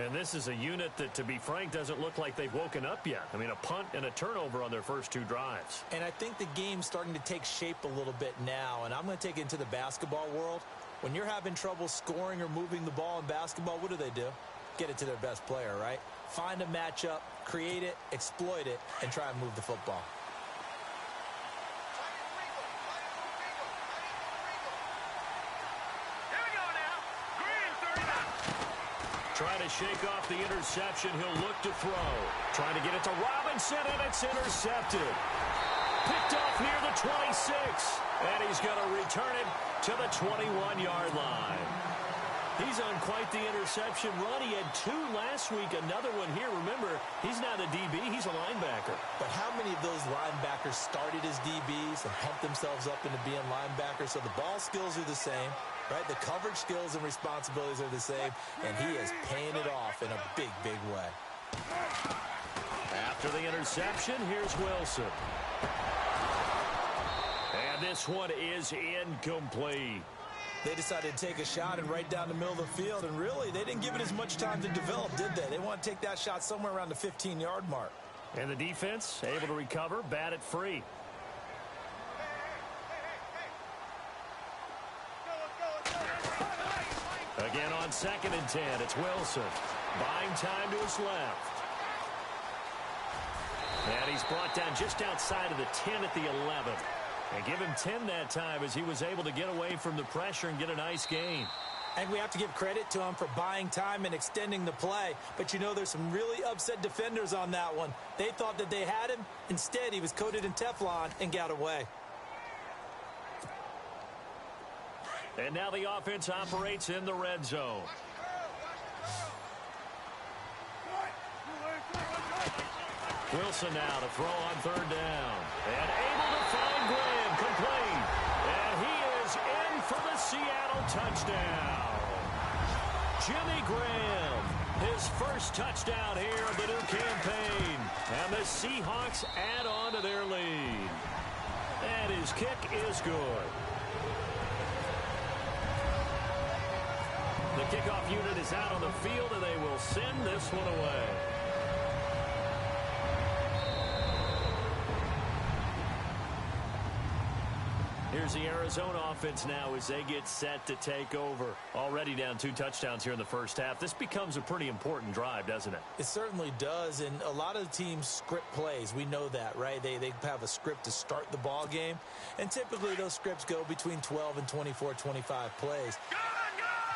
And this is a unit that, to be frank, doesn't look like they've woken up yet. I mean, a punt and a turnover on their first 2 drives. And I think the game's starting to take shape a little bit now, and I'm going to take it into the basketball world. When you're having trouble scoring or moving the ball in basketball, what do? Get it to their best player, right? Find a matchup, create it, exploit it, and try and move the football. Trying to shake off the interception. He'll look to throw. Trying to get it to Robinson, and it's intercepted. Picked off near the 26. And he's going to return it to the 21-yard line. He's on quite the interception run. He had 2 last week, another one here. Remember, he's not a DB, he's a linebacker. But how many of those linebackers started as DBs and pumped themselves up into being linebackers? So the ball skills are the same, right? The coverage skills and responsibilities are the same, and he is paying it off in a big, big way. After the interception, here's Wilson. And this one is incomplete. They decided to take a shot and right down the middle of the field, and really, they didn't give it as much time to develop, did they? They want to take that shot somewhere around the 15-yard mark. And the defense able to recover, bat it free. Again on 2nd and 10, it's Wilson. Buying time to his left. And he's brought down just outside of the 10 at the 11. And give him 10 that time as he was able to get away from the pressure and get a nice gain. And we have to give credit to him for buying time and extending the play. But, you know, there's some really upset defenders on that one. They thought that they had him. Instead, he was coated in Teflon and got away. And now the offense operates in the red zone. Wilson now to throw on 3rd down. And able to find Graham, complete. And he is in for the Seattle touchdown. Jimmy Graham, his first touchdown here of the new campaign. And the Seahawks add on to their lead. And his kick is good. The kickoff unit is out on the field, and they will send this one away. Here's the Arizona offense now as they get set to take over. Already down 2 touchdowns here in the first half. This becomes a pretty important drive, doesn't it? It certainly does, and a lot of teams script plays. We know that, right? They have a script to start the ball game, and typically those scripts go between 12 and 24, 25 plays.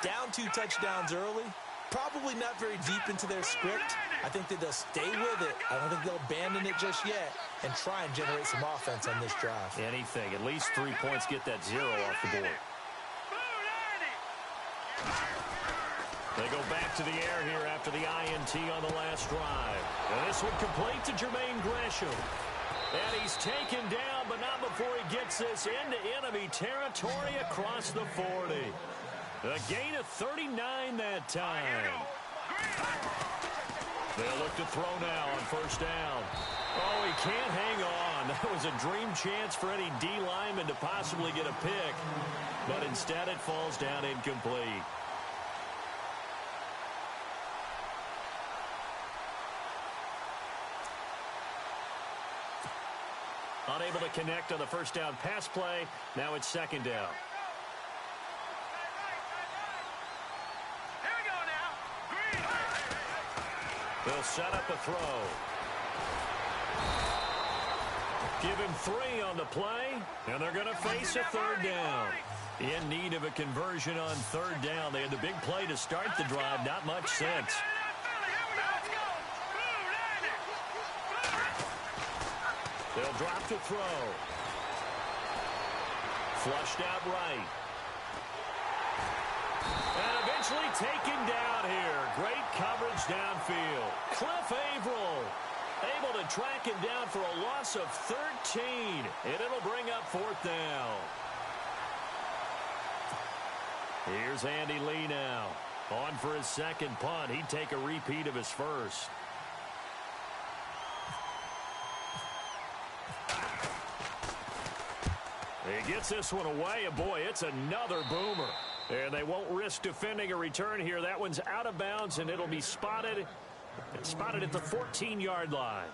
Down 2 touchdowns early, probably not very deep into their script. I think that they'll stay with it. I don't think they'll abandon it just yet and try and generate some offense on this drive. Anything. At least 3 points, get that 0 off the board. They go back to the air here after the INT on the last drive. And this one complete to Jermaine Gresham. And he's taken down, but not before he gets this into enemy territory across the 40. A gain of 39 that time. They'll look to throw now on 1st down. Oh, he can't hang on. That was a dream chance for any D lineman to possibly get a pick. But instead it falls down incomplete. Unable to connect on the 1st down pass play. Now it's 2nd down. They'll set up a throw. Give him 3 on the play, and they're going to face a 3rd down. In need of a conversion on 3rd down. They had the big play to start the drive. Not much sense. They'll drop to throw. Flushed out right. And eventually taken down here. Great coverage downfield. Cliff Averill able to track him down for a loss of 13. And it'll bring up 4th down. Here's Andy Lee now. On for his 2nd punt. He'd take a repeat of his first. He gets this one away, and boy, it's another boomer. And they won't risk defending a return here. That one's out of bounds, and it'll be spotted. It's spotted at the 14-yard line.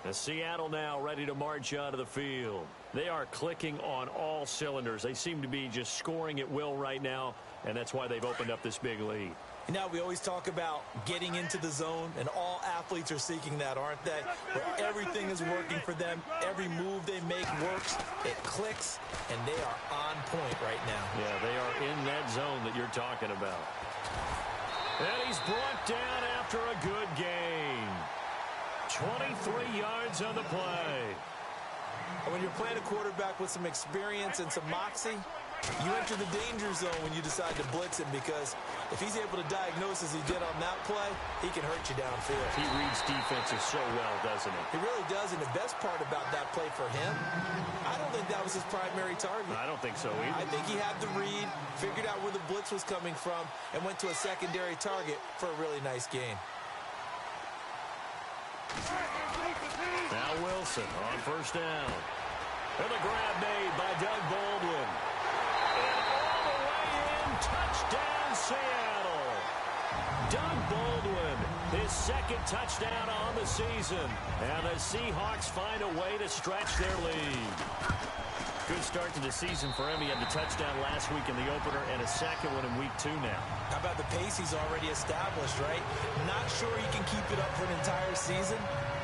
And Seattle now ready to march onto the field. They are clicking on all cylinders. They seem to be just scoring at will right now, and that's why they've opened up this big lead. You know, we always talk about getting into the zone, and all athletes are seeking that, aren't they? Where everything is working for them. Every move they make works. It clicks, and they are on point right now. Yeah, they are in that zone that you're talking about. And he's brought down after a good gain. 23 yards on the play. And when you're playing a quarterback with some experience and some moxie, you enter the danger zone when you decide to blitz him, because if he's able to diagnose as he did on that play, he can hurt you downfield. He reads defenses so well, doesn't he? He really does, and the best part about that play for him, I don't think that was his primary target. I don't think so either. I think he had the read, figured out where the blitz was coming from, and went to a secondary target for a really nice gain. Now Wilson on first down. And the grab made by Doug Baldwin. And all the way in, touchdown Seattle. Doug Baldwin, his second touchdown on the season. And the Seahawks find a way to stretch their lead. Good start to the season for him. He had the touchdown last week in the opener and a second one in week 2 now. How about the pace he's already established, right? Not sure he can keep it up for an entire season,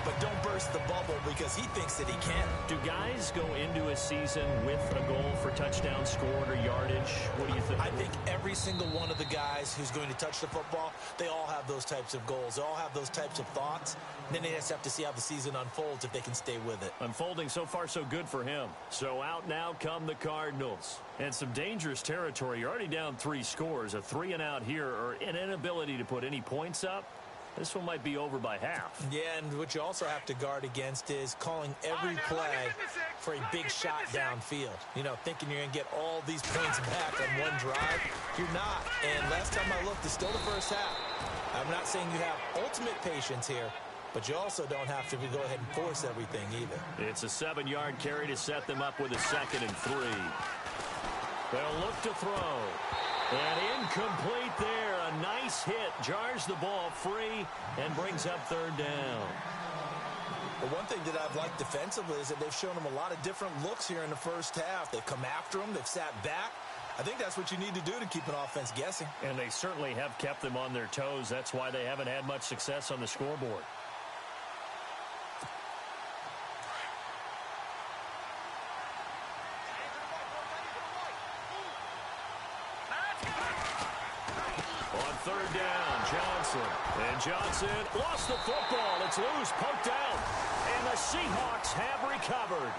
but don't burst the bubble because he thinks that he can. Do guys go into a season with a goal for touchdown scored or yardage? What do you think? I think every single one of the guys who's going to touch the football, they all have those types of goals. They all have those types of thoughts. And then they just have to see how the season unfolds if they can stay with it. Unfolding so far so good for him. So out now come the Cardinals. And some dangerous territory. You're already down 3 scores. A 3-and-out here, or an inability to put any points up. This one might be over by half. Yeah, and what you also have to guard against is calling every play for a big shot downfield. You know, thinking you're going to get all these points back on one drive. You're not. And last time I looked, it's still the first half. I'm not saying you have ultimate patience here, but you also don't have to go ahead and force everything either. It's a 7-yard carry to set them up with a 2nd and 3. They'll look to throw. And incomplete there. A nice hit. Jars the ball free and brings up 3rd down. But one thing that I've liked defensively is that they've shown them a lot of different looks here in the first half. They've come after them. They've sat back. I think that's what you need to do to keep an offense guessing. And they certainly have kept them on their toes. That's why they haven't had much success on the scoreboard. On 3rd down, Johnson. And Johnson lost the football. It's loose, poked out. And the Seahawks have recovered.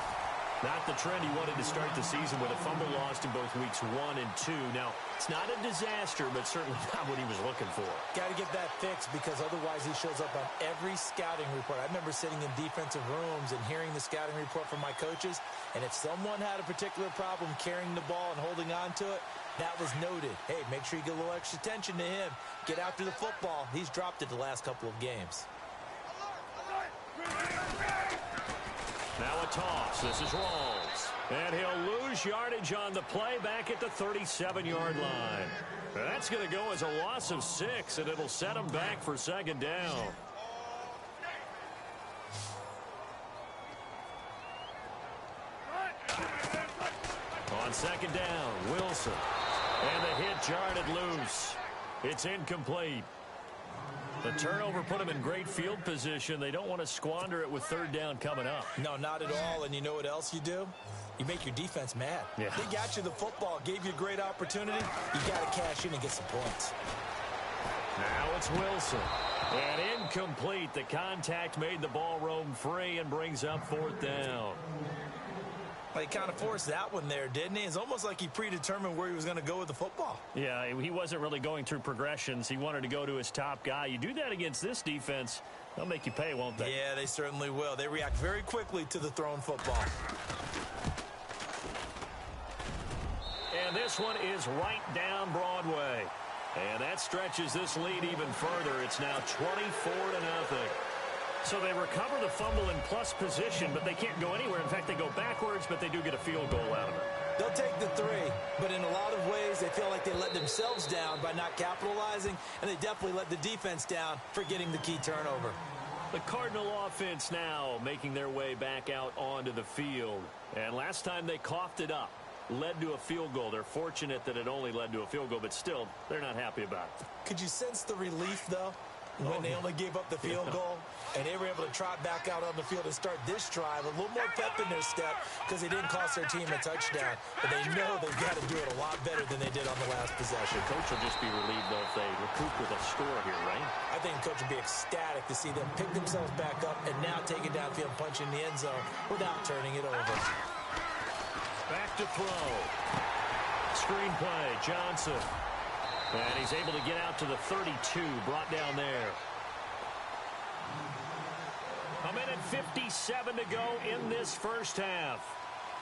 Not the trend he wanted to start the season with. A fumble lost in both weeks 1 and 2. Now, it's not a disaster, but certainly not what he was looking for. Got to get that fixed, because otherwise he shows up on every scouting report. I remember sitting in defensive rooms and hearing the scouting report from my coaches, and if someone had a particular problem carrying the ball and holding on to it, that was noted. Hey, make sure you get a little extra attention to him. Get after the football. He's dropped it the last couple of games. Now a toss. This is Rawls. And he'll lose yardage on the play back at the 37-yard line. That's going to go as a loss of 6, and it'll set him back for 2nd down. On 2nd down, Wilson. And the hit jarred it loose. It's incomplete. The turnover put them in great field position. They don't want to squander it with 3rd down coming up. No, not at all. And you know what else you do? You make your defense mad. Yeah. They got you the football, gave you a great opportunity. You got to cash in and get some points. Now it's Wilson. And incomplete. The contact made the ball roam free and brings up 4th down. Well, he kind of forced that one there, didn't he? It's almost like he predetermined where he was going to go with the football. Yeah, he wasn't really going through progressions. He wanted to go to his top guy. You do that against this defense, they'll make you pay, won't they? Yeah, they certainly will. They react very quickly to the thrown football. And this one is right down Broadway. And that stretches this lead even further. It's now 24-0. So they recover the fumble in plus position, but they can't go anywhere. In fact, they go backwards, but they do get a field goal out of it. They'll take the 3, but in a lot of ways, they feel like they let themselves down by not capitalizing, and they definitely let the defense down for getting the key turnover. The Cardinal offense now making their way back out onto the field. And last time they coughed it up, led to a field goal. They're fortunate that it only led to a field goal, but still, they're not happy about it. Could you sense the relief, though, when they only gave up the field goal? And they were able to trot back out on the field and start this drive a little more pep in their step because they didn't cost their team a touchdown. But they know they've got to do it a lot better than they did on the last possession. The coach will just be relieved, though, if they recoup with a score here, right? I think the coach will be ecstatic to see them pick themselves back up and now take it downfield and punch in the end zone without turning it over. Back to throw. Screen play, Johnson. And he's able to get out to the 32, brought down there. A minute 57 to go in this first half.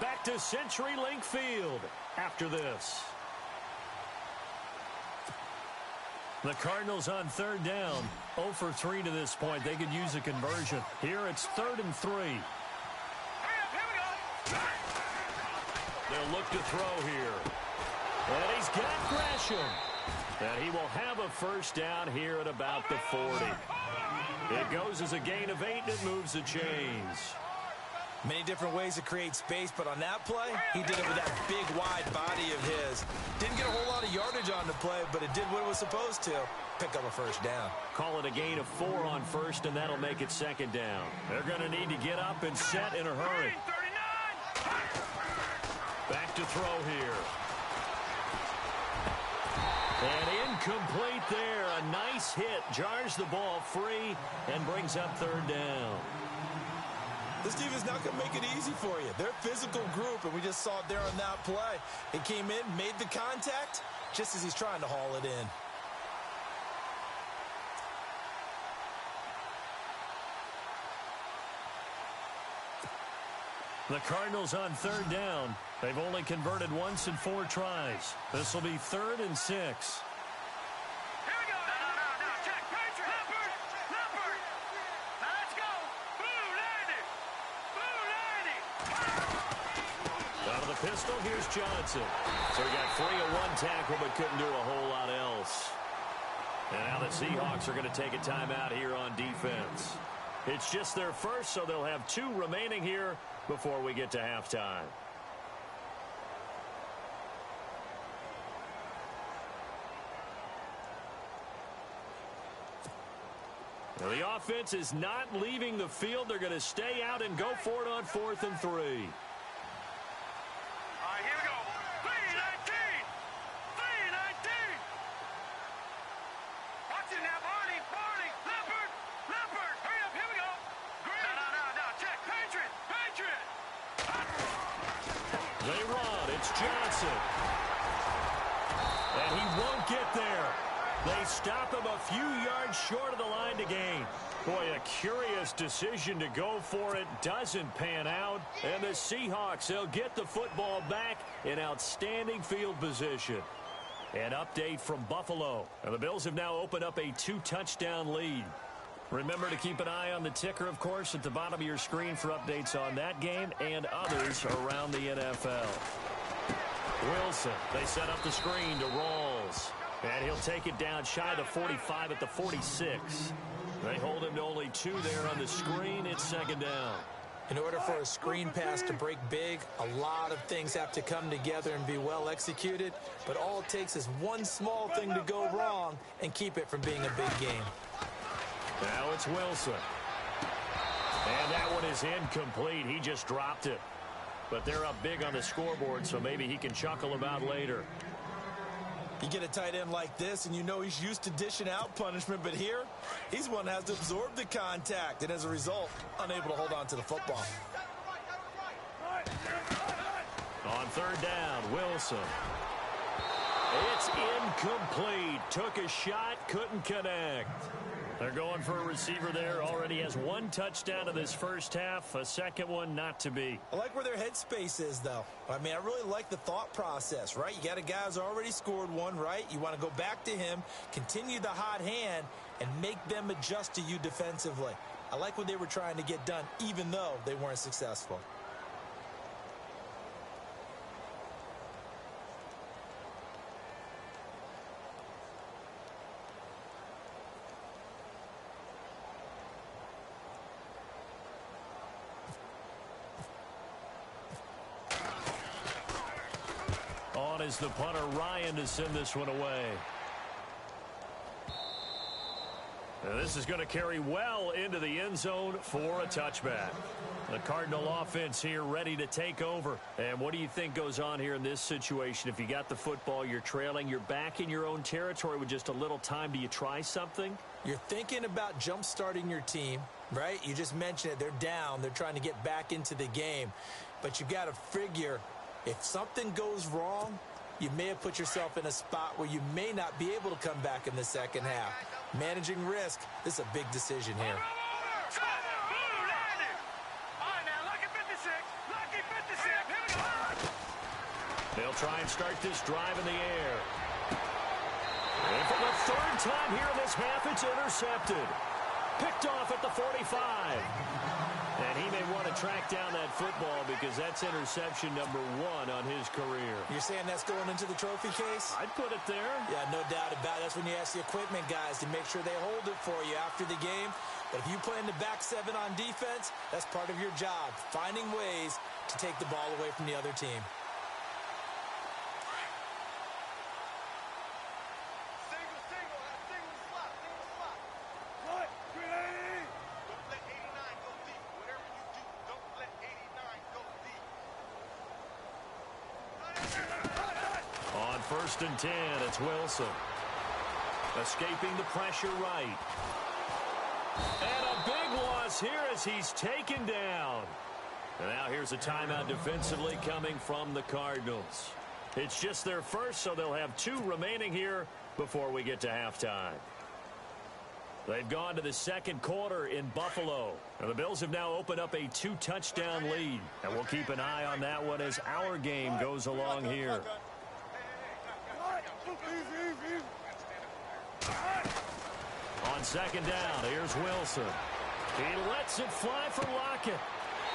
Back to CenturyLink Field after this. The Cardinals on third down. 0 for 3 to this point. They could use a conversion. Here it's 3rd and 3. They'll look to throw here. And he's got Gresham. And he will have a first down here at about the 40. It goes as a gain of 8, and it moves the chains. Many different ways to create space, but on that play, he did it with that big, wide body of his. Didn't get a whole lot of yardage on the play, but it did what it was supposed to. Pick up a first down. Call it a gain of 4 on first, and that'll make it 2nd down. They're going to need to get up and set in a hurry. Back to throw here. And incomplete there. A nice hit. Jars the ball free and brings up 3rd down. This team is not going to make it easy for you. They're a physical group, and we just saw it there on that play. It came in, made the contact, just as he's trying to haul it in. The Cardinals on 3rd down. They've only converted once in 4 tries. This will be 3rd and 6. Here we go. No. Check. Patriot. Leopard. Now let's go. Blue 90. Out of the pistol, here's Johnson. So he got 3 of 1 tackle, but couldn't do a whole lot else. And now the Seahawks are going to take a timeout here on defense. It's just their first, so they'll have 2 remaining here before we get to halftime. Now the offense is not leaving the field. They're going to stay out and go for it on 4th and 3. All right, here we go. 3-19. Watch it now, Barney. Leopard. Hurry up, here we go. Green. No. Check. Patriot. They run. It's Johnson. And he won't get there. They stop him a few yards short of the line to gain. Boy, a curious decision to go for it. Doesn't pan out. And the Seahawks, they'll get the football back in outstanding field position. An update from Buffalo. And the Bills have now opened up a 2-touchdown lead. Remember to keep an eye on the ticker, of course, at the bottom of your screen for updates on that game and others around the NFL. Wilson, they set up the screen to Rawls. And he'll take it down shy of the 45 at the 46. They hold him to only 2 there on the screen. It's 2nd down. In order for a screen pass to break big, a lot of things have to come together and be well executed. But all it takes is one small thing to go wrong and keep it from being a big game. Now it's Wilson. And that one is incomplete. He just dropped it. But they're up big on the scoreboard, so maybe he can chuckle about later. You get a tight end like this, and you know he's used to dishing out punishment, but here, he's one that has to absorb the contact, and as a result, unable to hold on to the football. On 3rd down, Wilson. It's incomplete. Took a shot, couldn't connect. They're going for a receiver there. Already has 1 touchdown in this first half. A second one not to be. I like where their headspace is, though. I mean, I really like the thought process, right? You got a guy who's already scored 1, right? You want to go back to him, continue the hot hand, and make them adjust to you defensively. I like what they were trying to get done, even though they weren't successful. is the punter, Ryan, to send this one away. And this is going to carry well into the end zone for a touchback. The Cardinal offense here ready to take over. And what do you think goes on here in this situation? If you got the football, you're trailing, you're back in your own territory with just a little time. Do you try something? You're thinking about jump-starting your team, right? You just mentioned it. They're down. They're trying to get back into the game. But you got to figure if something goes wrong, you may have put yourself in a spot where you may not be able to come back in the second half. Managing risk, this is a big decision here. They'll try and start this drive in the air. And for the third time here in this half, it's intercepted. Picked off at the 45. And he may want to track down that football because that's interception number 1 on his career. You're saying that's going into the trophy case? I'd put it there. Yeah, no doubt about it. That's when you ask the equipment guys to make sure they hold it for you after the game. But if you play in the back 7 on defense, that's part of your job, finding ways to take the ball away from the other team. First and 10, it's Wilson. Escaping the pressure right. And a big loss here as he's taken down. And now here's a timeout defensively coming from the Cardinals. It's just their first, so they'll have 2 remaining here before we get to halftime. They've gone to the second quarter in Buffalo. And the Bills have now opened up a 2-touchdown lead. And we'll keep an eye on that one as our game goes along here. On second down, here's Wilson. He lets it fly for Lockett.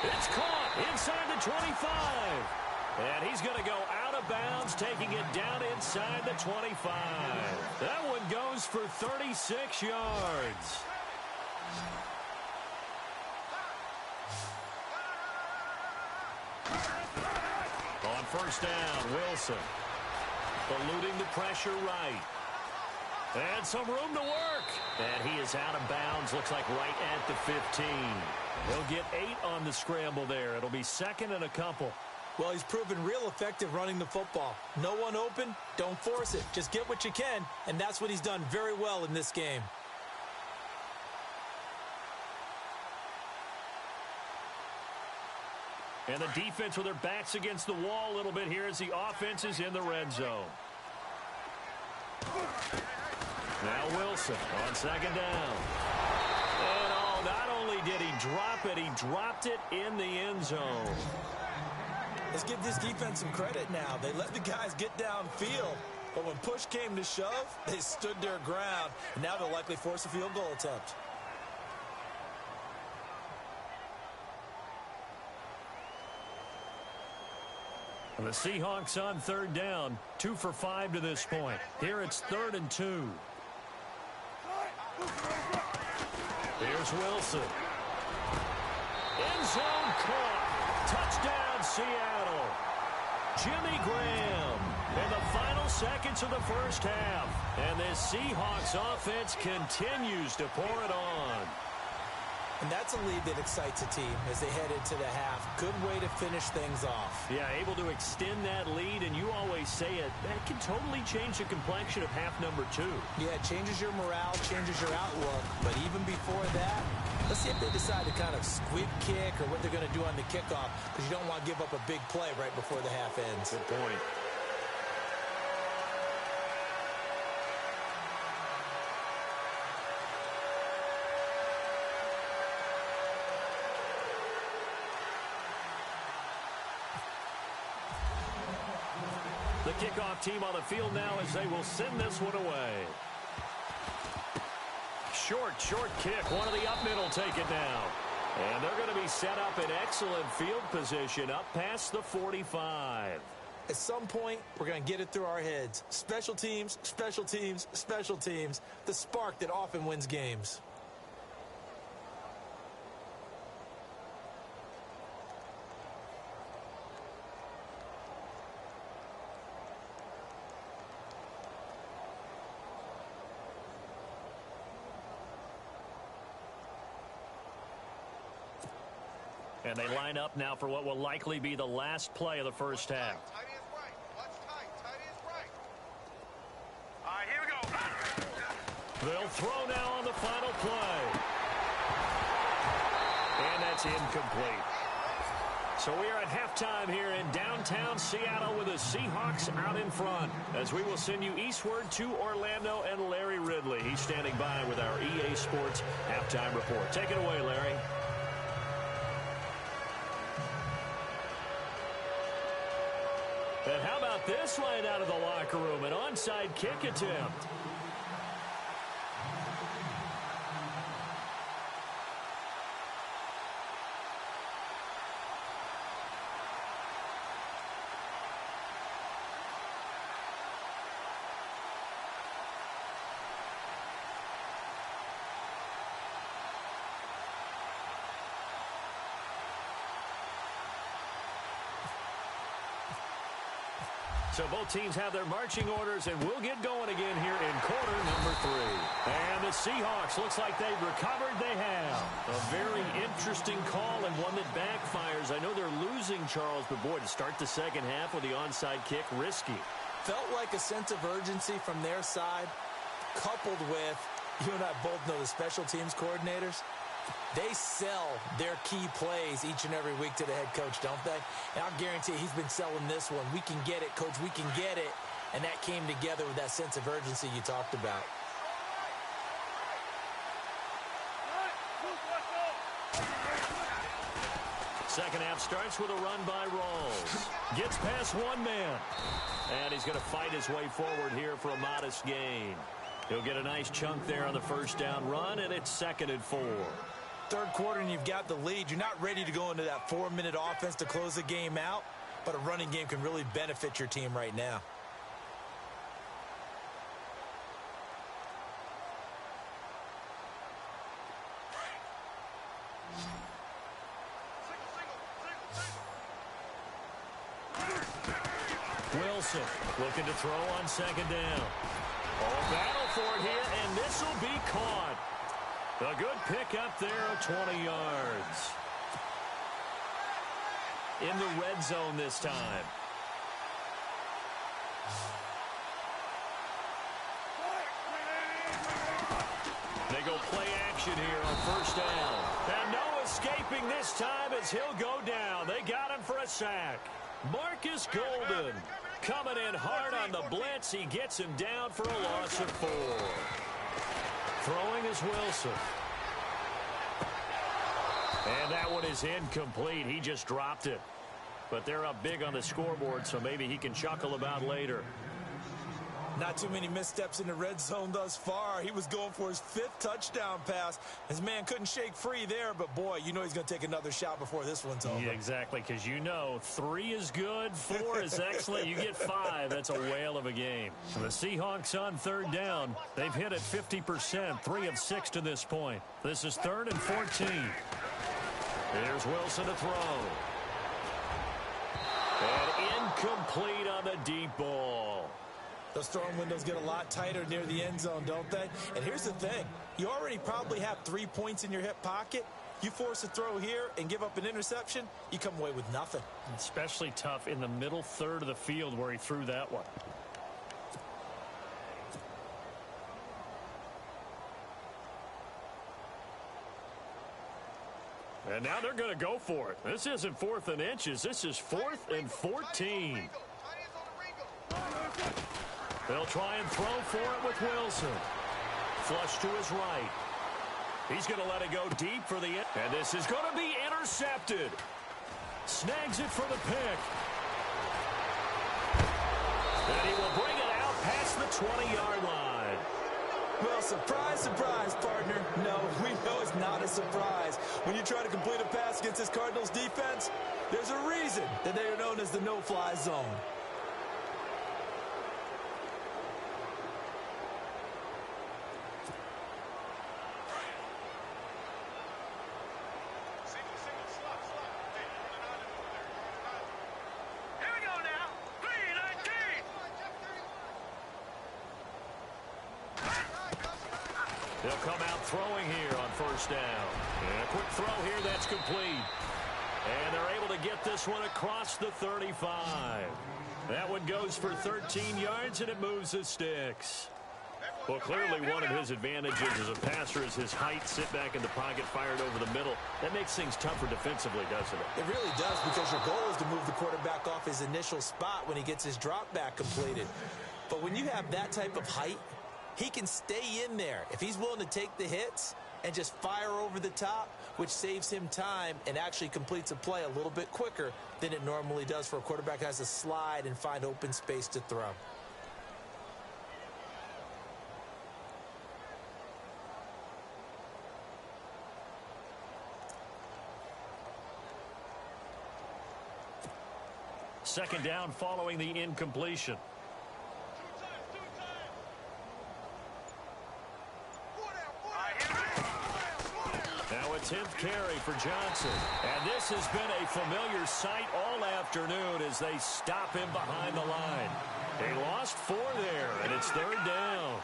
It's caught inside the 25. And he's going to go out of bounds, taking it down inside the 25. That one goes for 36 yards. On first down, Wilson. Eluding the pressure right. And some room to work. And he is out of bounds, looks like right at the 15. He'll get 8 on the scramble there. It'll be second and a couple. Well, he's proven real effective running the football. No one open, don't force it. Just get what you can, and that's what he's done very well in this game. And the defense with their backs against the wall a little bit here as the offense is in the red zone. Now Wilson on second down. And oh, not only did he drop it, he dropped it in the end zone. Let's give this defense some credit now. They let the guys get downfield. But when push came to shove, they stood their ground. And now they'll likely force a field goal attempt. The Seahawks on third down, 2 for 5 to this point. Here it's 3rd and 2. Here's Wilson. End zone caught. Touchdown, Seattle. Jimmy Graham in the final seconds of the first half. And this Seahawks offense continues to pour it on. And that's a lead that excites a team as they head into the half. Good way to finish things off. Yeah, able to extend that lead, and you always say it, that can totally change the complexion of half number 2. Yeah, it changes your morale, changes your outlook. But even before that, let's see if they decide to kind of squib kick or what they're going to do on the kickoff, because you don't want to give up a big play right before the half ends. Good point. The kickoff team on the field now as they will send this one away. Short kick. One of the up middle take it down. And they're going to be set up in excellent field position up past the 45. At some point, we're going to get it through our heads. Special teams, special teams, special teams. The spark that often wins games. And they line up now for what will likely be the last play of the first half. Tight is right. What's tight? Tight is right. All right, here we go. They'll throw now on the final play. And that's incomplete. So we are at halftime here in downtown Seattle with the Seahawks out in front, as we will send you eastward to Orlando and Larry Ridley. He's standing by with our EA Sports halftime report. Take it away, Larry. And how about this line out of the locker room? An onside kick attempt. So both teams have their marching orders, and we'll get going again here in quarter number 3. And the Seahawks, looks like they've recovered. They have. A very interesting call and one that backfires. I know they're losing, Charles, but boy, to start the second half with the onside kick, risky. Felt like a sense of urgency from their side, coupled with, you and I both know the special teams coordinators. They sell their key plays each and every week to the head coach, don't they? And I'll guarantee he's been selling this one. We can get it, coach, we can get it. And that came together with that sense of urgency you talked about. Second half starts with a run by Rawls. Gets past one man. And he's going to fight his way forward here for a modest gain. He'll get a nice chunk there on the first down run, and it's 2nd and 4. Third quarter and you've got the lead. You're not ready to go into that 4-minute offense to close the game out, but a running game can really benefit your team right now. Wilson looking to throw on 2nd down. Oh, battle for it here, and this will be caught. A good pick up there of 20 yards. In the red zone this time. They go play action here on 1st down. And no escaping this time as he'll go down. They got him for a sack. Marcus Golden coming in hard on the blitz. He gets him down for a loss of 4. Throwing is Wilson. And that one is incomplete. He just dropped it. But they're up big on the scoreboard, so maybe he can chuckle about later. Not too many missteps in the red zone thus far. He was going for his 5th touchdown pass. His man couldn't shake free there, but boy, you know he's going to take another shot before this one's over. Yeah, exactly, because you know 3 is good, 4 is excellent. You get 5, that's a whale of a game. The Seahawks on 3rd down. They've hit it 50%, 3 of 6 to this point. This is 3rd and 14. Here's Wilson to throw. And incomplete on the deep ball. Those throwing windows get a lot tighter near the end zone, don't they? And here's the thing. You already probably have 3 points in your hip pocket. You force a throw here and give up an interception, you come away with nothing. Especially tough in the middle third of the field where he threw that one. And now they're going to go for it. This isn't 4th and inches. This is 4th and 14. They'll try and throw for it with Wilson. Flush to his right. He's going to let it go deep for the end. And this is going to be intercepted. Snags it for the pick. And he will bring it out past the 20-yard line. Well, surprise, surprise, partner. No, we know it's not a surprise. When you try to complete a pass against this Cardinals defense, there's a reason that they are known as the no-fly zone. They'll come out throwing here on 1st down. And a quick throw here that's complete. And they're able to get this one across the 35. That one goes for 13 yards, and it moves the sticks. Well, clearly one of his advantages as a passer is his height. Sit back in the pocket, fired over the middle. That makes things tougher defensively, doesn't it? It really does, because your goal is to move the quarterback off his initial spot when he gets his drop back completed. But when you have that type of height, he can stay in there if he's willing to take the hits and just fire over the top, which saves him time and actually completes a play a little bit quicker than it normally does for a quarterback that has to slide and find open space to throw. Second down following the incompletion. Now a 10th carry for Johnson. And this has been a familiar sight all afternoon as they stop him behind the line. They lost 4 there, and it's third down.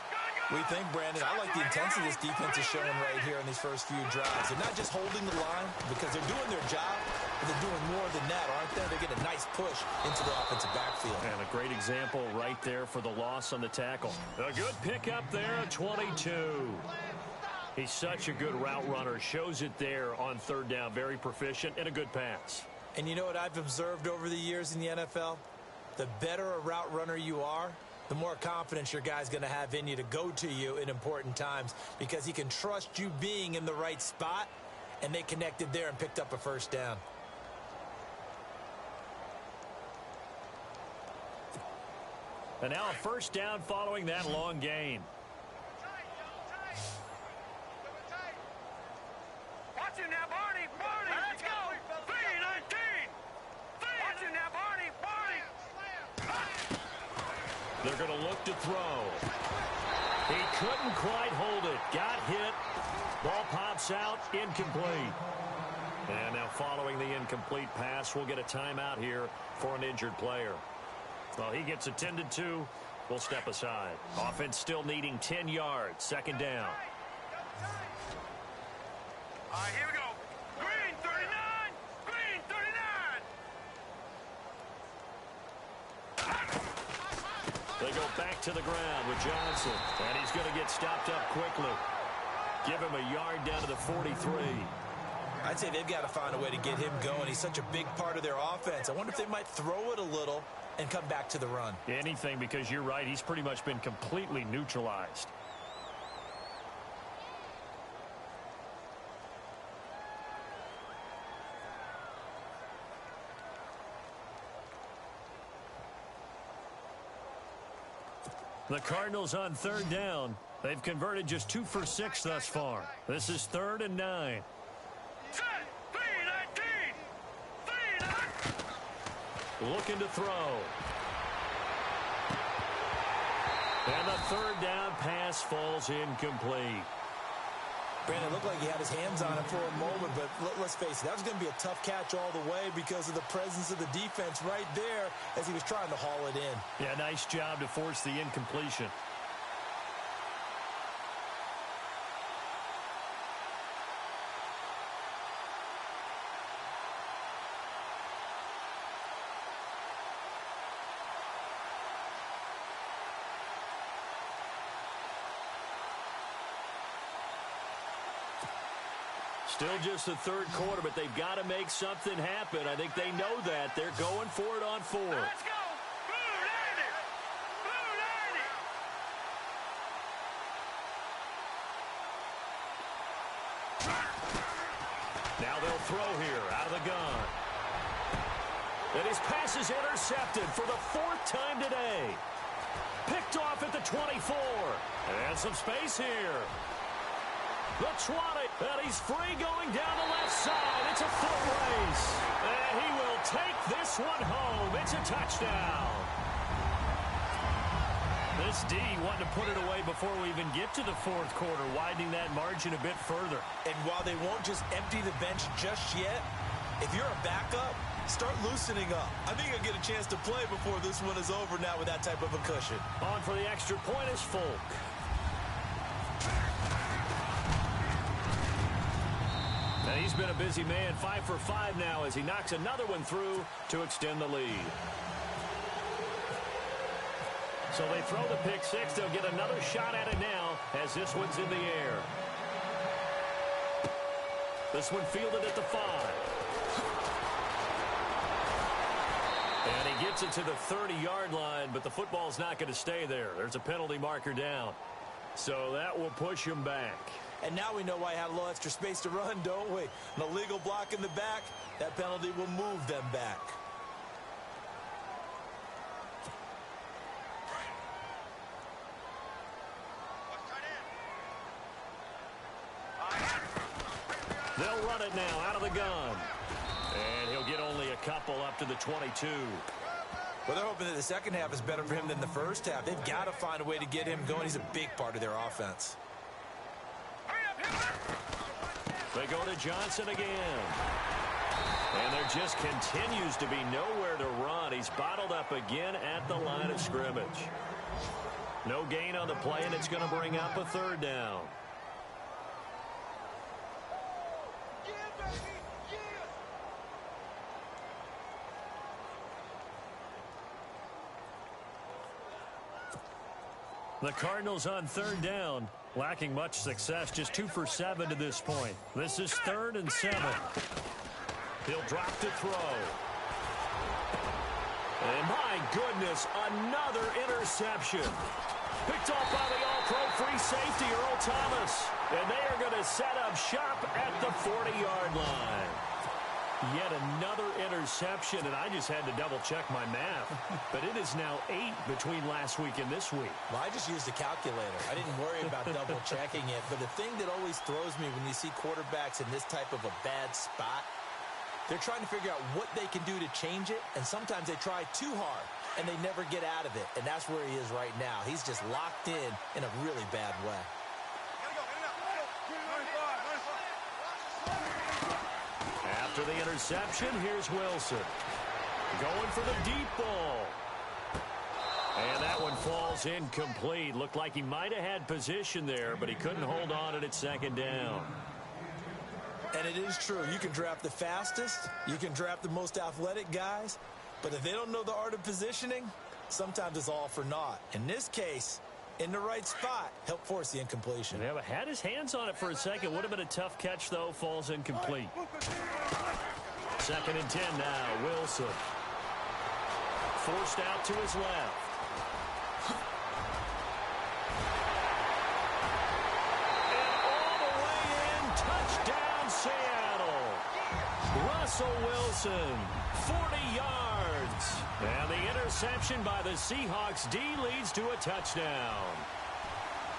We think, Brandon, I like the intensity this defense is showing right here in these first few drives. They're not just holding the line because they're doing their job, but they're doing more than that, aren't they? They're getting a nice push into the offensive backfield. And a great example right there for the loss on the tackle. A good pickup there at 22. He's such a good route runner. Shows it there on third down. Very proficient and a good pass. And you know what I've observed over the years in the NFL? The better a route runner you are, the more confidence your guy's going to have in you to go to you in important times, because he can trust you being in the right spot, and they connected there and picked up a first down. And now a first down following that long gain. Watch him now, Barney. Barney. Let's go. 3-19. Watch him now, Barney. Barney. They're going to look to throw. He couldn't quite hold it. Got hit. Ball pops out. Incomplete. And now following the incomplete pass, we'll get a timeout here for an injured player. Well, he gets attended to. We'll step aside. Offense still needing 10 yards. Second down. All right, here we go. Green 39. Green 39. They go back to the ground with Johnson. And he's going to get stopped up quickly. Give him a yard down to the 43. I'd say they've got to find a way to get him going. He's such a big part of their offense. I wonder if they might throw it a little and come back to the run. Anything, because you're right. He's pretty much been completely neutralized. The Cardinals on third down. They've converted just 2 for 6 thus far. This is 3rd and 9. Set. 3-19. 3-19. Looking to throw. And the third down pass falls incomplete. Brandon, looked like he had his hands on it for a moment, but let's face it, that was going to be a tough catch all the way because of the presence of the defense right there as he was trying to haul it in. Yeah, nice job to force the incompletion. Still just the third quarter, but they've got to make something happen. I think they know that. They're going for it on 4. Let's go. Blue 90. Blue 90. Now they'll throw here out of the gun. And his pass is intercepted for the 4th time today. Picked off at the 24. And some space here. The 20, and he's free going down the left side. It's a foot race. And he will take this one home. It's a touchdown. This D wanting to put it away before we even get to the 4th quarter, widening that margin a bit further. And while they won't just empty the bench just yet, if you're a backup, start loosening up. I think you'll get a chance to play before this one is over now with that type of a cushion. On for the extra point is Folk. And he's been a busy man, 5 for 5 now as he knocks another one through to extend the lead. So they throw the pick six. They'll get another shot at it now as this one's in the air. This one fielded at the 5. And he gets it to the 30-yard line, but the football's not going to stay there. There's a penalty marker down. So that will push him back. And now we know why he had a little extra space to run, don't we? An illegal block in the back, that penalty will move them back. They'll run it now out of the gun. And he'll get only a couple up to the 22. Well, they're hoping that the second half is better for him than the first half. They've got to find a way to get him going. He's a big part of their offense. They go to Johnson again. And there just continues to be nowhere to run. He's bottled up again at the line of scrimmage. No gain on the play, and it's going to bring up a third down. The Cardinals on third down, lacking much success, just 2 for 7 to this point. This is 3rd and 7. He'll drop to throw. And my goodness, another interception. Picked off by the all-pro free safety, Earl Thomas. And they are going to set up shop at the 40-yard line. Yet another interception, and I just had to double-check my math. But it is now 8 between last week and this week. Well, I just used a calculator. I didn't worry about double-checking it. But the thing that always throws me when you see quarterbacks in this type of a bad spot, they're trying to figure out what they can do to change it, and sometimes they try too hard, and they never get out of it. And that's where he is right now. He's just locked in a really bad way. After the interception, here's Wilson. Going for the deep ball. And that one falls incomplete. Looked like he might have had position there, but he couldn't hold on at its second down. And it is true. You can draft the fastest. You can draft the most athletic guys. But if they don't know the art of positioning, sometimes it's all for naught. In this case, in the right spot, help force the incompletion. Yeah, but had his hands on it for a second. Would have been a tough catch, though. Falls incomplete. 2nd and 10 now. Wilson. Forced out to his left. And all the way in. Touchdown, Seattle. Russell Wilson. 40 yards. And the interception by the Seahawks D leads to a touchdown.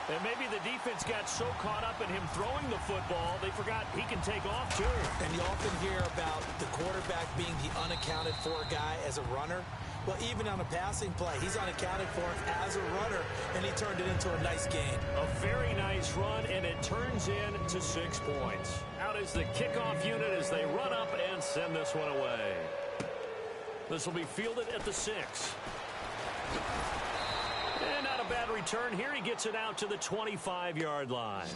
And maybe the defense got so caught up in him throwing the football, they forgot he can take off, too. And you often hear about the quarterback being the unaccounted for guy as a runner. Well, even on a passing play, he's unaccounted for as a runner, and he turned it into a nice gain. A very nice run, and it turns into 6 points. Out is the kickoff unit as they run up and send this one away. This will be fielded at the 6. And not a bad return here. He gets it out to the 25-yard line.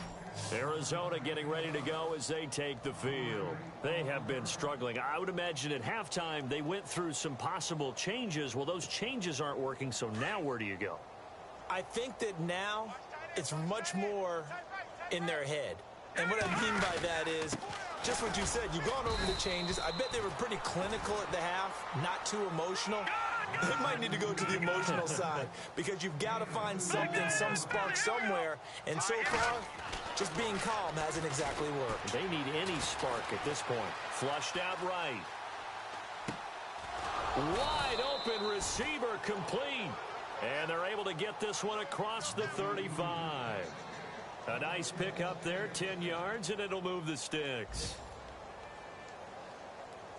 Arizona getting ready to go as they take the field. They have been struggling. I would imagine at halftime they went through some possible changes. Well, those changes aren't working, so now where do you go? I think that now it's much more in their head. And what I mean by that is just what you said. You've gone over the changes. I bet they were pretty clinical at the half, not too emotional. They might need to go to the emotional side because you've got to find something, some spark somewhere. And so far, just being calm hasn't exactly worked. They need any spark at this point. Flushed out right. Wide open receiver complete. And they're able to get this one across the 35. A nice pick up there, 10 yards, and it'll move the sticks.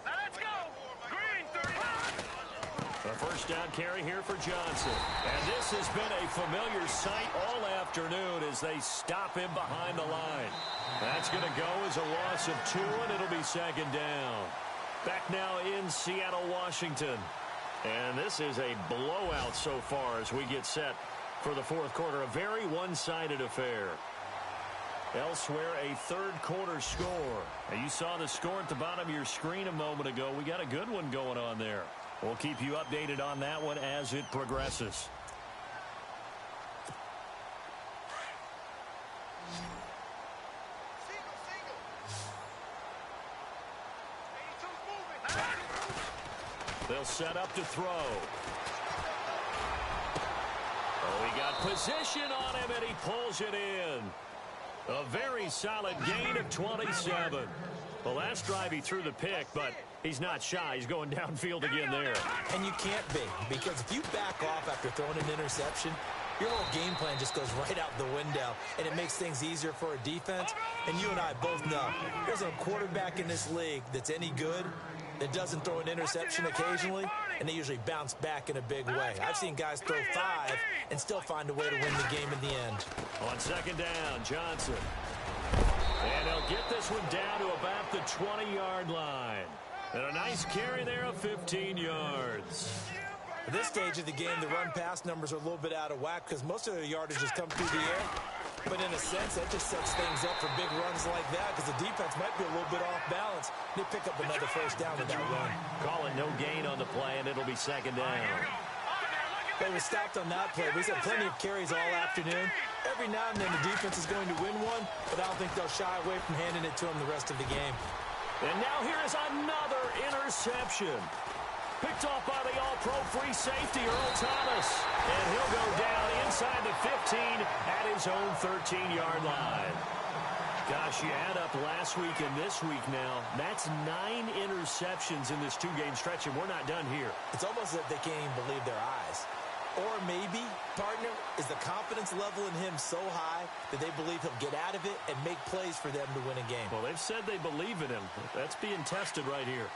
Let's go. Green 35. A first down carry here for Johnson. And this has been a familiar sight all afternoon as they stop him behind the line. That's going to go as a loss of 2, and it'll be 2nd down. Back now in Seattle, Washington. And this is a blowout so far as we get set for the 4th quarter. A very one-sided affair. Elsewhere, a third-quarter score. Now, you saw the score at the bottom of your screen a moment ago. We got a good one going on there. We'll keep you updated on that one as it progresses. They'll set up to throw. Oh, he got position on him, and he pulls it in. A very solid gain of 27. The last drive he threw the pick, but he's not shy. He's going downfield again there. And you can't be, because if you back off after throwing an interception, your whole game plan just goes right out the window, and it makes things easier for a defense. And you and I both know there's a quarterback in this league that's any good that doesn't throw an interception occasionally, and they usually bounce back in a big way. I've seen guys throw 5 and still find a way to win the game in the end. On second down, Johnson. And they'll get this one down to about the 20-yard line. And a nice carry there of 15 yards. At this stage of the game, the run-pass numbers are a little bit out of whack because most of their yardage has come through the air. But in a sense, that just sets things up for big runs like that because the defense might be a little bit off balance. They pick up another first down with that run. Call it no gain on the play, and it'll be second down. They were stopped on that play. We've had plenty of carries all afternoon. Every now and then the defense is going to win one, but I don't think they'll shy away from handing it to them the rest of the game. And now here is another interception. Picked off by the all-pro free safety, Earl Thomas. And he'll go down inside the 15 at his own 13-yard line. Gosh, you add up last week and this week now, that's 9 interceptions in this 2-game stretch, and we're not done here. It's almost as if they can't even believe their eyes. Or maybe, partner, is the confidence level in him so high that they believe he'll get out of it and make plays for them to win a game. Well, they've said they believe in him. That's being tested right here.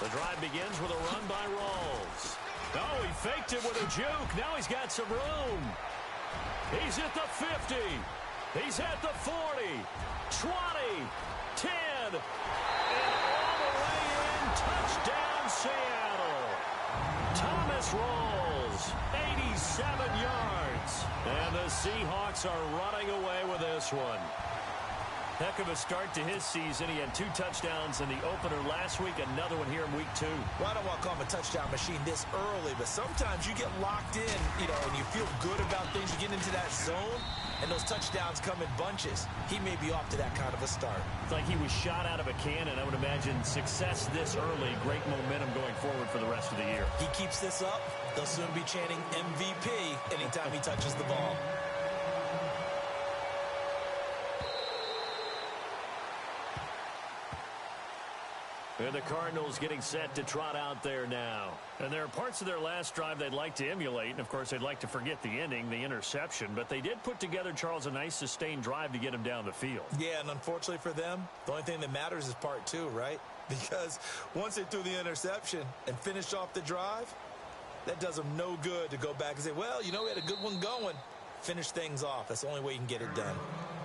The drive begins with a run by Rawls. Oh, he faked it with a juke. Now he's got some room. He's at the 50. He's at the 40. 20. 10. And all the way in. Touchdown, Seattle. Thomas Rawls, 87 yards. And the Seahawks are running away with this one. Heck of a start to his season. He had 2 touchdowns in the opener last week, another one here in week 2. Well, I don't want to call him a touchdown machine this early, but sometimes you get locked in, and you feel good about things. You get into that zone, and those touchdowns come in bunches. He may be off to that kind of a start. It's like he was shot out of a cannon. I would imagine success this early, great momentum going forward for the rest of the year. He keeps this up, they'll soon be chanting MVP anytime he touches the ball. And the Cardinals getting set to trot out there now. And there are parts of their last drive they'd like to emulate. And, of course, they'd like to forget the ending, the interception. But they did put together, Charles, a nice sustained drive to get him down the field. Yeah, and unfortunately for them, the only thing that matters is part 2, right? Because once they threw the interception and finished off the drive, that does them no good to go back and say, well, we had a good one going. Finish things off. That's the only way you can get it done.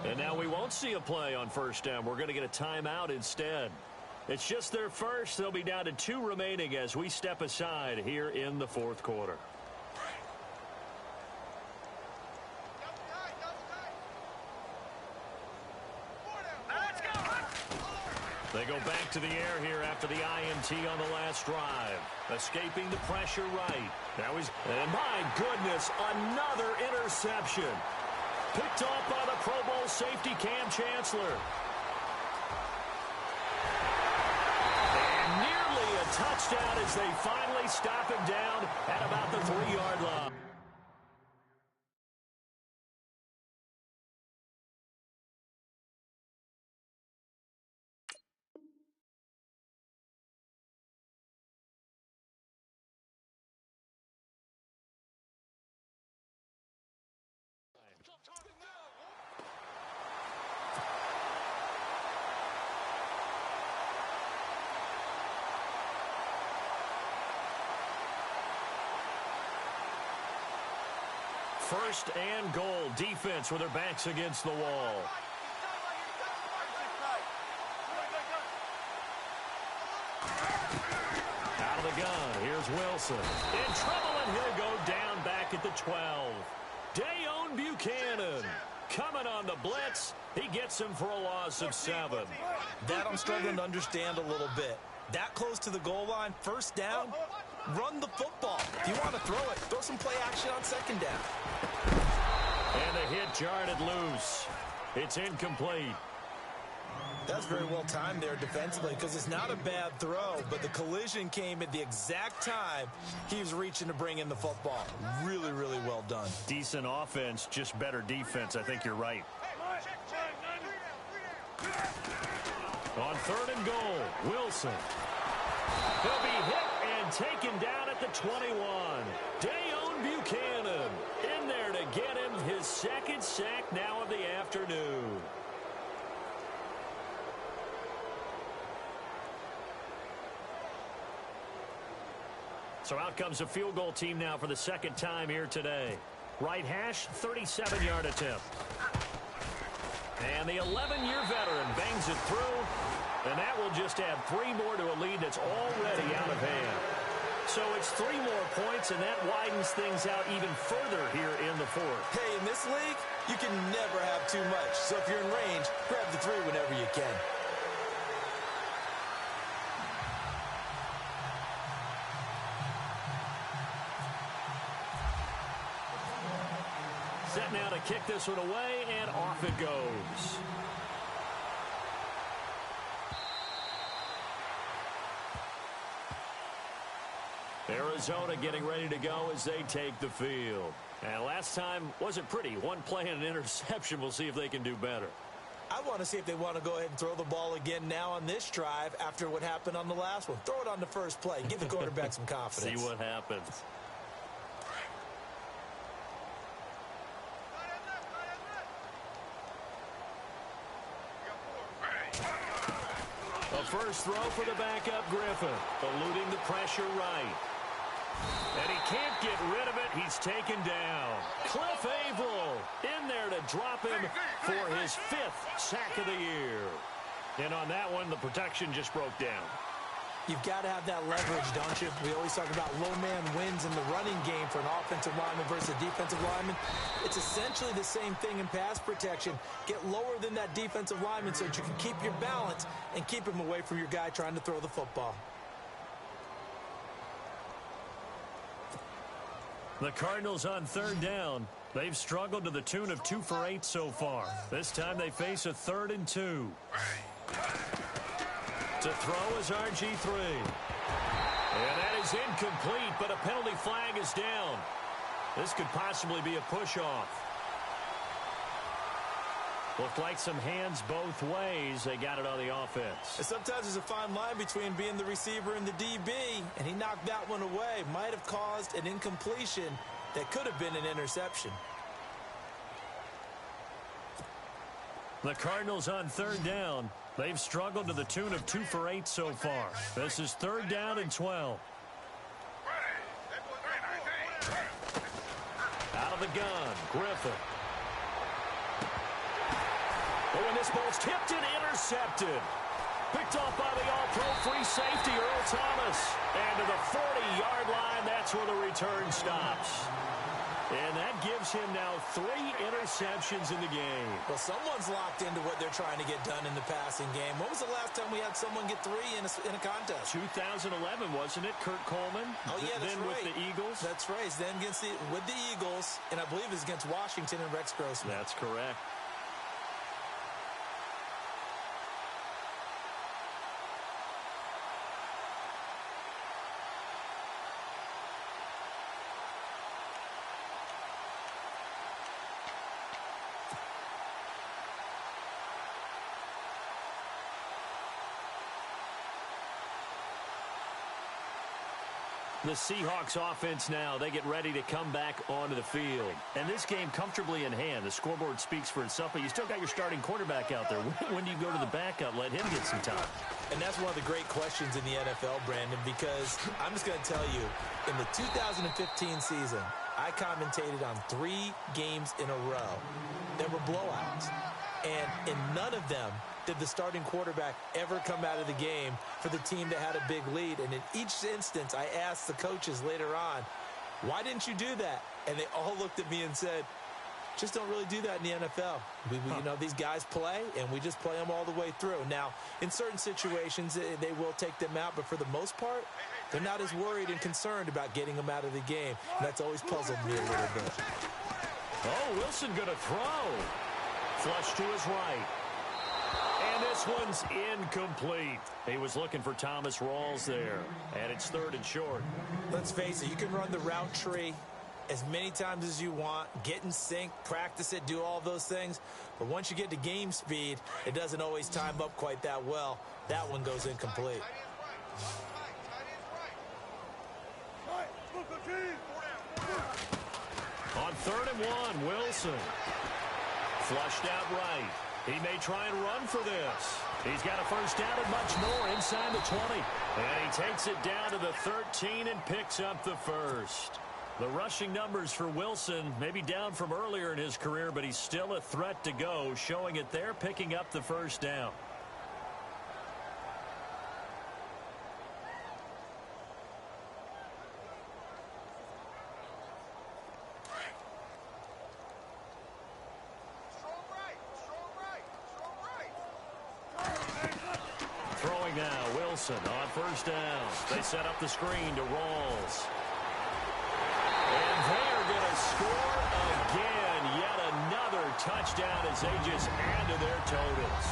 And now we won't see a play on first down. We're going to get a timeout instead. It's just their first. They'll be down to 2 remaining as we step aside here in the 4th quarter. They go back to the air here after the INT on the last drive. Escaping the pressure right. Now he's, and my goodness, another interception. Picked off by the Pro Bowl safety Cam Chancellor. Touchdown as they finally stop him down at about the 3-yard line. First and goal. Defense with their backs against the wall. Out of the gun. Here's goes Wilson. In trouble, and he'll go down back at the 12. Dayon Buchanan coming on the blitz. He gets him for a loss of 7. That I'm struggling to understand a little bit. That close to the goal line, first down, run the football. If you want to throw it, throw some play action on second down. And the hit jarred it loose. It's incomplete. That's very well timed there defensively because it's not a bad throw, but the collision came at the exact time he was reaching to bring in the football. Really, really well done. Decent offense, just better defense. I think you're right. On 3rd and goal, Wilson. He'll be hit and taken down at the 21. Dayon Buchanan in there to get him his second sack now of the afternoon. So out comes a field goal team now for the second time here today. Right hash, 37-yard attempt. And the 11-year veteran bangs it through, and that will just add 3 more to a lead that's already out of hand. So it's 3 more points, and that widens things out even further here in the 4th. Hey, in this league, you can never have too much. So if you're in range, grab the 3 whenever you can. Set now to kick this one away, and off it goes. Arizona getting ready to go as they take the field. And last time wasn't pretty. One play and an interception. We'll see if they can do better. I want to see if they want to go ahead and throw the ball again now on this drive after what happened on the last one. Throw it on the first play. Give the quarterback some confidence. See what happens. A first throw for the backup Griffin, eluding the pressure right. And he can't get rid of it. He's taken down. Cliff Averill in there to drop him for his 5th sack of the year. And on that one, the protection just broke down. You've got to have that leverage, don't you? We always talk about low man wins in the running game for an offensive lineman versus a defensive lineman. It's essentially the same thing in pass protection. Get lower than that defensive lineman so that you can keep your balance and keep him away from your guy trying to throw the football. The Cardinals on 3rd down. They've struggled to the tune of 2 for 8 so far. This time they face a 3rd and 2. To throw is RG3. And that is incomplete, but a penalty flag is down. This could possibly be a push-off. Looked like some hands both ways. They got it on the offense. And sometimes there's a fine line between being the receiver and the DB, and he knocked that one away. Might have caused an incompletion that could have been an interception. The Cardinals on 3rd down. They've struggled to the tune of 2 for 8 so far. This is 3rd down and 12. Out of the gun, Griffin. Oh, and this ball's tipped and intercepted. Picked off by the all-pro free safety, Earl Thomas. And to the 40-yard line, that's where the return stops. And that gives him now 3 interceptions in the game. Well, someone's locked into what they're trying to get done in the passing game. When was the last time we had someone get 3 in a contest? 2011, wasn't it? Kurt Coleman. Oh, yeah, that's then right. with the Eagles. That's right. Then with the Eagles, and I believe it's against Washington and Rex Grossman. That's correct. The Seahawks offense now, they get ready to come back onto the field. And this game comfortably in hand. The scoreboard speaks for itself, but you still got your starting quarterback out there. When do you go to the backup, let him get some time? And that's one of the great questions in the NFL, Brandon, because I'm just going to tell you, in the 2015 season, I commentated on 3 games in a row that were blowouts. And in none of them did the starting quarterback ever come out of the game for the team that had a big lead. And in each instance, I asked the coaches later on, why didn't you do that? And they all looked at me and said, just don't really do that in the NFL. You know, these guys play, and we just play them all the way through. Now, in certain situations, they will take them out, but for the most part, they're not as worried and concerned about getting them out of the game. And that's always puzzled me a little bit. Oh, Wilson going to throw. Flush to his right. And this one's incomplete. He was looking for Thomas Rawls there. And it's 3rd and short. Let's face it, you can run the route tree as many times as you want, get in sync, practice it, do all those things. But once you get to game speed, it doesn't always time up quite that well. That one goes incomplete. On 3rd and 1, Wilson. Flushed out right. He may try and run for this. He's got a first down and much more inside the 20. And he takes it down to the 13 and picks up the first. The rushing numbers for Wilson may be down from earlier in his career, but he's still a threat to go, showing it there, picking up the first down. Throwing now, Wilson on first down. They set up the screen to Rawls. And they're going to score again. Yet another touchdown as they just add to their totals.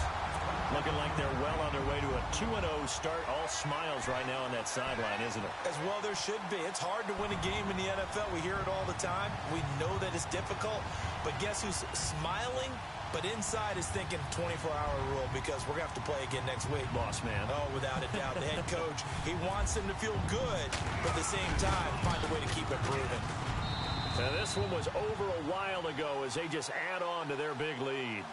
Looking like they're well on their way to a 2-0 start. All smiles right now on that sideline, isn't it? As well there should be. It's hard to win a game in the NFL. We hear it all the time. We know that it's difficult. But guess who's smiling? But inside is thinking 24-hour rule because we're going to have to play again next week. Boss man. Oh, without a doubt. The head coach, he wants them to feel good, but at the same time, find a way to keep improving. And this one was over a while ago as they just add on to their big lead.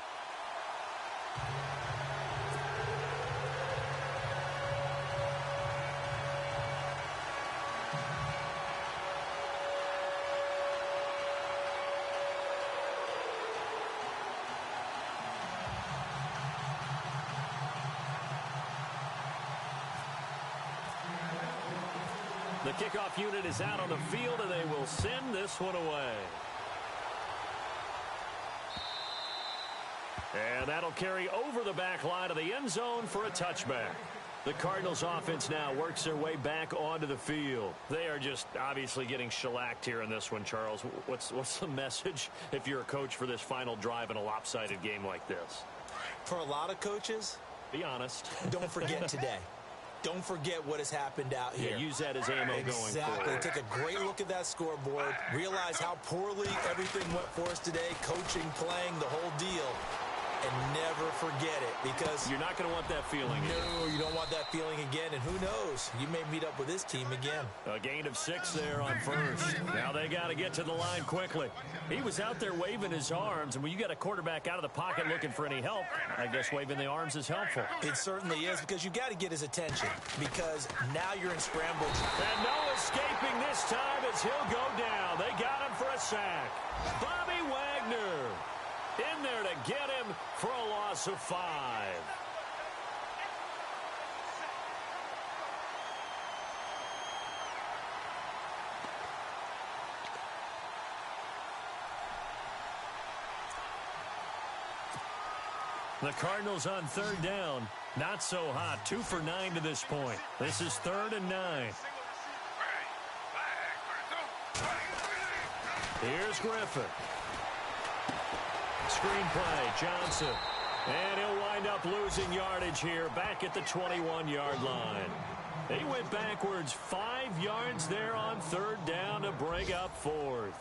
The kickoff unit is out on the field, and they will send this one away. And that'll carry over the back line of the end zone for a touchback. The Cardinals offense now works their way back onto the field. They are just obviously getting shellacked here in this one, Charles. What's the message if you're a coach for this final drive in a lopsided game like this? For a lot of coaches, be honest. Don't forget today. Don't forget what has happened out here. Yeah, use that as ammo going forward. Exactly. Take a great look at that scoreboard. Realize how poorly everything went for us today. Coaching, playing, the whole deal. And never forget it because you're not going to want that feeling. No, you don't want that feeling again. And who knows? You may meet up with this team again. A gain of 6 there on first. Now they got to get to the line quickly. He was out there waving his arms, and when you got a quarterback out of the pocket looking for any help, I guess waving the arms is helpful. It certainly is because you got to get his attention because now you're in scramble. And no escaping this time as he'll go down. They got him for a sack. Bobby Wagner in there to get him for a loss of 5. The Cardinals on 3rd down. Not so hot. 2 for 9 to this point. This is 3rd and 9. Here's Griffin. Screenplay, Johnson. And he'll wind up losing yardage here back at the 21-yard line. He went backwards 5 yards there on 3rd down to bring up 4th.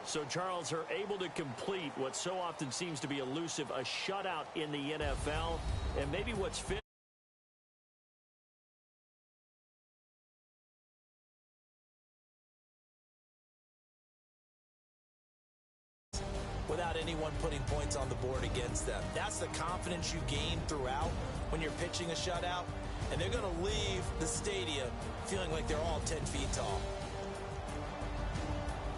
So Charles are able to complete what so often seems to be elusive, a shutout in the NFL, and maybe what's fit. Without anyone putting points on the board against them. That's the confidence you gain throughout when you're pitching a shutout, and they're going to leave the stadium feeling like they're all 10 feet tall.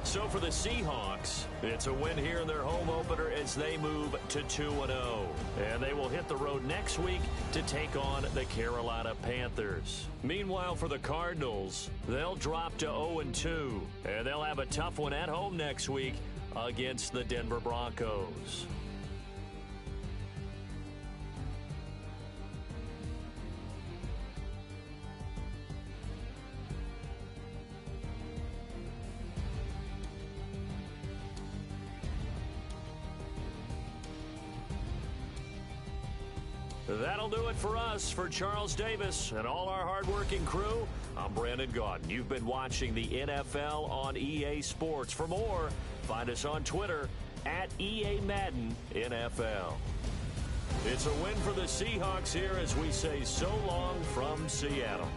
So for the Seahawks, it's a win here in their home opener as they move to 2-0. And they will hit the road next week to take on the Carolina Panthers. Meanwhile, for the Cardinals, they'll drop to 0-2. And they'll have a tough one at home next week against the Denver Broncos. That'll do it for us. For Charles Davis and all our hardworking crew, I'm Brandon Gaudin. You've been watching the NFL on EA Sports. For more, find us on Twitter at EA Madden NFL. It's a win for the Seahawks here as we say so long from Seattle.